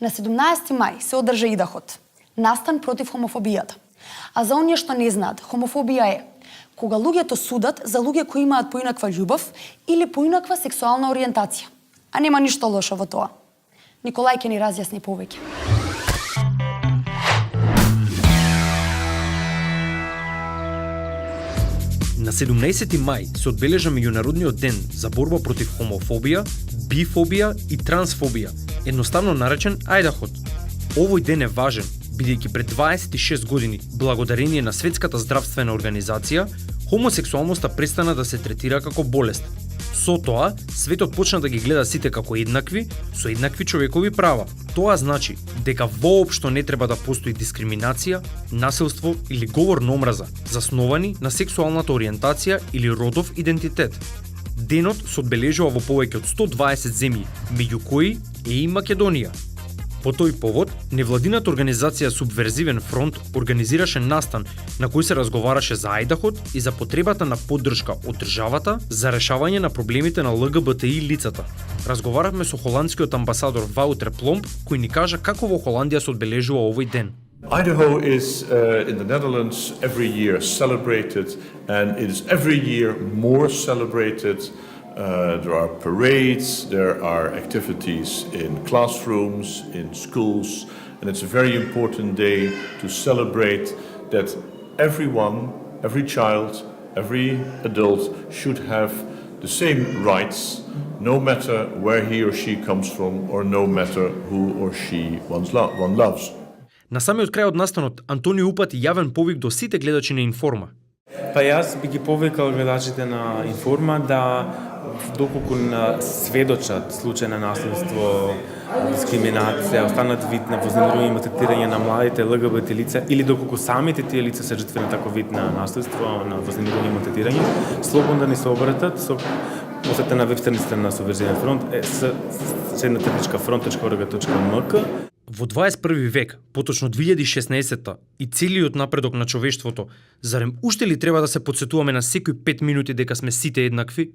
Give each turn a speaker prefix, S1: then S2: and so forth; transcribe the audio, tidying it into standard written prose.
S1: На 17 мај се одржа Идахот, настан против хомофобијата. А за оние што не знаат, хомофобија е кога луѓето судат за луѓе кои имаат поинаква љубов или поинаква сексуална ориентација. А нема ништо лошо во тоа. Николај ќе ни разјасни повеќе.
S2: На 17 мај се одбележа меѓународниот ден за борба против хомофобија, бифобија и трансфобија, едноставно наречен Ајдахот. Овој ден е важен, бидејќи пред 26 години, благодарение на Светската здравствена организација, хомосексуалноста престана да се третира како болест. Со тоа, светот почна да ги гледа сите како еднакви, со еднакви човекови права. Тоа значи дека воопшто не треба да постои дискриминација, насилство или говор на омраза, засновани на сексуалната ориентација или родов идентитет. Денот се одбележува во повеќе од 120 земји, меѓу кои е и Македонија. По тој повод, невладината организација Субверзивен фронт организираше настан на кој се разговараше за Ајдахот и за потребата на поддршка од државата за решавање на проблемите на ЛГБТИ лицата. Разговаравме со холандскиот амбасадор Ваутер Пломб, кој ни кажа како во Холандија се одбележува овој ден.
S3: Idaho is in the Netherlands every year celebrated, and it is every year more celebrated. There are parades, there are activities in classrooms, in schools, and it's a very important day to celebrate that everyone, every child, every adult should have the same rights, no matter where he or she comes from or no matter who or she one loves.
S2: На самиот крај од настанот, Антонио упати јавен повик до сите гледачи на Информа.
S4: Па јас би ги повикал гледачите на Информа да доколку сведочат случај на насилство, дискриминација, останат вид на вознемирување и малтретирање на младите ЛГБТ лица или доколку самите тие лица се жртви на таков вид на насилство, на вознемирување и малтретирање, слободно да ни се обратат со посета на веб-страницата на Субверзивен фронт front.org.mk.
S2: Во 21 век, поточно 2016 и целиот напредок на човештвото, зарем уште ли треба да се потсетуваме на секои 5 минути дека сме сите еднакви?